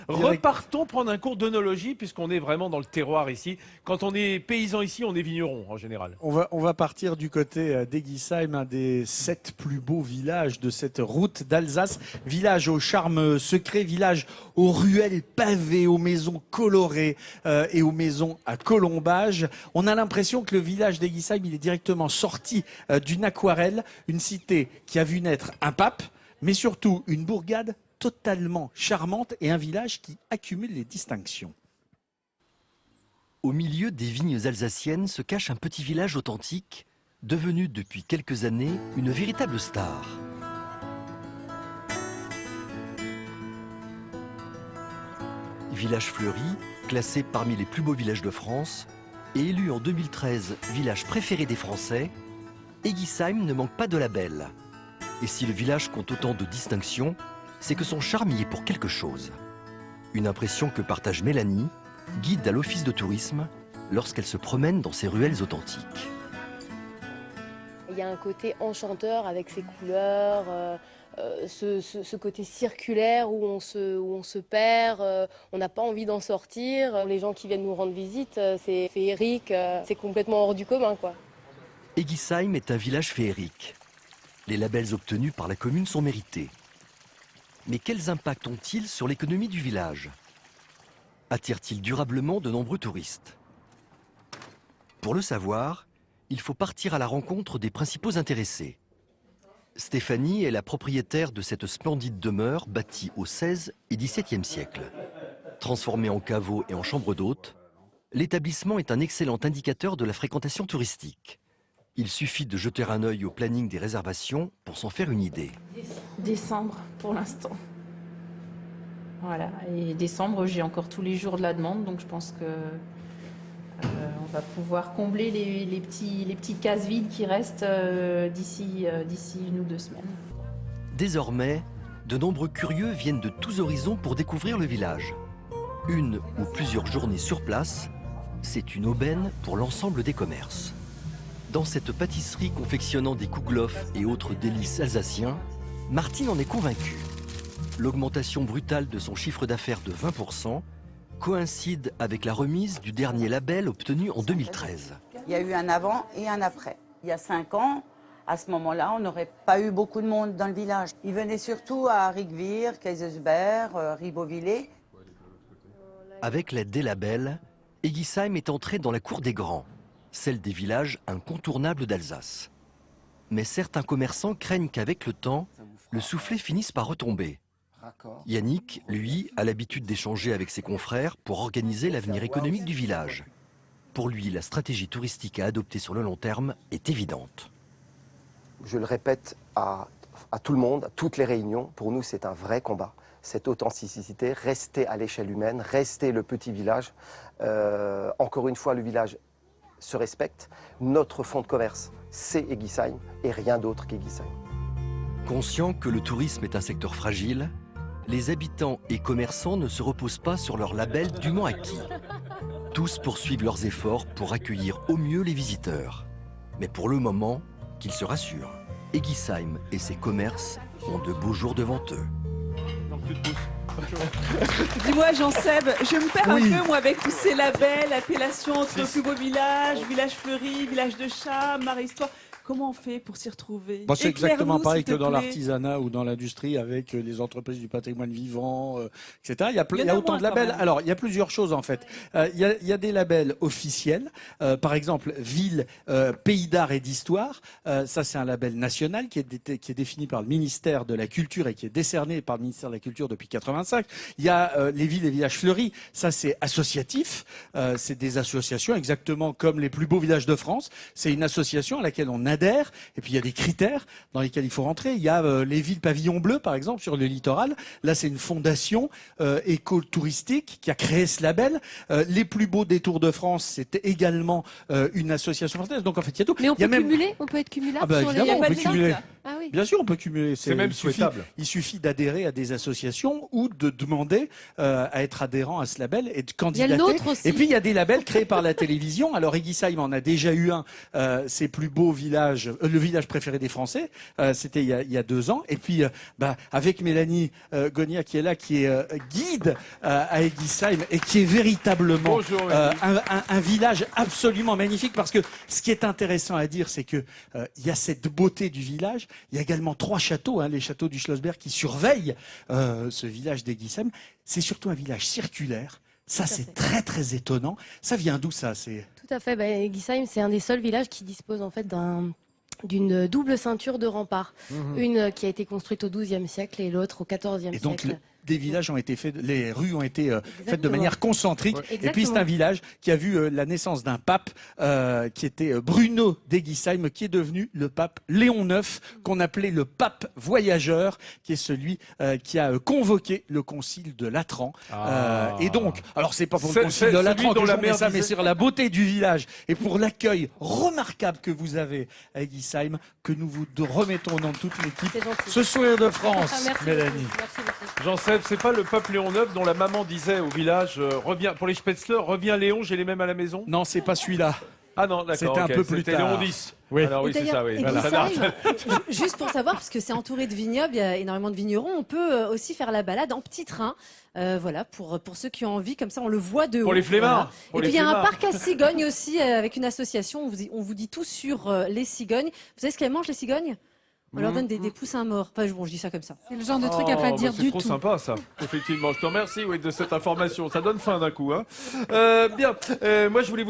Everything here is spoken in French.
Repartons prendre un cours d'œnologie puisqu'on est vraiment dans le terroir ici. Quand on est paysan ici, on est vigneron en général. On va partir du côté d'Egisheim, un des 7 plus beaux villages de cette route d'Alsace. Village au charme secret, village aux ruelles pavées, aux maisons colorées et aux maisons à colombage. On a l'impression que le village d'Egisheim, il est directement sorti d'une aquarelle, une cité qui a vu naître un pape, mais surtout une bourgade totalement charmante et un village qui accumule les distinctions. Au milieu des vignes alsaciennes se cache un petit village authentique, devenu depuis quelques années une véritable star. Village fleuri, classé parmi les plus beaux villages de France, et élu en 2013 village préféré des Français, Egisheim ne manque pas de label. Et si le village compte autant de distinctions, c'est que son charme y est pour quelque chose. Une impression que partage Mélanie, guide à l'office de tourisme, lorsqu'elle se promène dans ces ruelles authentiques. Il y a un côté enchanteur avec ses couleurs, ce côté circulaire où on se perd, on n'a pas envie d'en sortir. Les gens qui viennent nous rendre visite, c'est féerique, c'est complètement hors du commun, quoi. Egisheim est un village féerique. Les labels obtenus par la commune sont mérités. Mais quels impacts ont-ils sur l'économie du village? Attire-t-il durablement de nombreux touristes? Pour le savoir, il faut partir à la rencontre des principaux intéressés. Stéphanie est la propriétaire de cette splendide demeure bâtie au XVIe et XVIIe siècle. Transformée en caveau et en chambre d'hôtes, l'établissement est un excellent indicateur de la fréquentation touristique. Il suffit de jeter un œil au planning des réservations pour s'en faire une idée. Décembre pour l'instant. Voilà, et décembre, j'ai encore tous les jours de la demande, donc je pense que on va pouvoir combler les petites cases vides qui restent d'ici 1 ou 2 semaines. Désormais, de nombreux curieux viennent de tous horizons pour découvrir le village. Une ou plusieurs journées sur place, c'est une aubaine pour l'ensemble des commerces. Dans cette pâtisserie confectionnant des kouglof et autres délices alsaciens, Martine en est convaincue. L'augmentation brutale de son chiffre d'affaires de 20% coïncide avec la remise du dernier label obtenu en 2013. Il y a eu un avant et un après. Il y a 5 ans, à ce moment-là, on n'aurait pas eu beaucoup de monde dans le village. Ils venaient surtout à Rigvir, Kaysersberg, Ribeauvillé. Avec l'aide des labels, Egisheim est entré dans la cour des grands, celle des villages incontournables d'Alsace. Mais certains commerçants craignent qu'avec le temps, le soufflet finisse par retomber. Yannick, lui, a l'habitude d'échanger avec ses confrères pour organiser l'avenir économique du village. Pour lui, la stratégie touristique à adopter sur le long terme est évidente. Je le répète à tout le monde, à toutes les réunions, pour nous c'est un vrai combat. Cette authenticité, rester à l'échelle humaine, rester le petit village. Encore une fois, le village se respecte. Notre fonds de commerce, c'est Egisheim et rien d'autre qu'Egisheim. Conscient que le tourisme est un secteur fragile, les habitants et commerçants ne se reposent pas sur leur label dûment acquis. Tous poursuivent leurs efforts pour accueillir au mieux les visiteurs. Mais pour le moment, qu'ils se rassurent, Egisheim et ses commerces ont de beaux jours devant eux. Dis-moi Jean-Seb, je me perds un peu moi avec tous ces labels, appellations entre plus beau village, village fleuri, village de charme, marée histoire. Comment on fait pour s'y retrouver? Bon, c'est exactement pareil que dans l'artisanat ou dans l'industrie avec les entreprises du patrimoine vivant, etc. Il y a autant de labels. Alors, il y a plusieurs choses en fait. Il y a des labels officiels. Par exemple, ville, pays d'art et d'histoire. Ça, c'est un label national qui est défini par le ministère de la Culture et qui est décerné par le ministère de la Culture depuis 85. Il y a les villes et villages fleuris. Ça, c'est associatif. C'est des associations exactement comme les plus beaux villages de France. C'est une association à laquelle on adhère. Et puis il y a des critères dans lesquels il faut rentrer. Il y a les villes pavillon bleu, par exemple, sur le littoral. Là, c'est une fondation éco-touristique qui a créé ce label. Les plus beaux détours de France, c'était également une association française. Donc en fait, il y a tout. Mais on peut cumuler, on peut être cumulable sur évidemment, les on peut cumuler. Ah oui. Bien sûr, on peut cumuler. C'est même souhaitable. Il suffit d'adhérer à des associations ou de demander à être adhérent à ce label et de candidater. Il y a le nôtre aussi. Et puis il y a des labels créés par la télévision. Alors Eguisheim en a déjà eu un. C'est plus beau village, le village préféré des Français. C'était il y a 2 ans. Et puis avec Mélanie Gonia qui est là, qui est guide à Eguisheim et qui est véritablement un village absolument magnifique. Parce que ce qui est intéressant à dire, c'est que il y a cette beauté du village. Il y a également 3 châteaux, les châteaux du Schlossberg qui surveillent ce village d'Eguisheim. C'est surtout un village circulaire. Ça, c'est très très étonnant. Ça vient d'où ça? Tout à fait. Eguisheim, c'est un des seuls villages qui dispose en fait d'une double ceinture de remparts. Une qui a été construite au XIIe siècle et l'autre au XIVe siècle. Donc, des villages ont été faits, les rues ont été faites de manière concentrique. Ouais. Et puis c'est un village qui a vu la naissance d'un pape qui était Bruno d'Eguisheim, qui est devenu le pape Léon IX, qu'on appelait le pape voyageur, qui est celui qui a convoqué le concile de Latran. Et donc, alors c'est pas pour le concile de Latran que je mets ça, mais sur la beauté du village et pour l'accueil remarquable que vous avez à Eguisheim, que nous vous remettons dans toute l'équipe. Ce sourire de France, Mélanie. Jean-Seb, c'est pas le pape Léon IX dont la maman disait au village reviens pour les Spätzle, reviens Léon, j'ai les mêmes à la maison? Non, c'est pas celui-là. Ah non, d'accord. C'était un peu plus tard. Léon X. Oui. Alors oui, c'est ça. Oui. Juste pour savoir, parce que c'est entouré de vignobles, il y a énormément de vignerons, on peut aussi faire la balade en petit train. Voilà, pour ceux qui ont envie, comme ça on le voit de haut. Pour les flemmards. Voilà. Et puis il y a un parc à cigognes aussi, avec une association, on vous dit tout sur les cigognes. Vous savez ce qu'elles mangent les cigognes? On leur donne des poussins morts. Enfin, bon, je dis ça comme ça. C'est le genre de truc à pas dire du tout. C'est trop sympa ça. Effectivement, je te remercie de cette information. Ça donne faim d'un coup. Bien, moi je voulais vous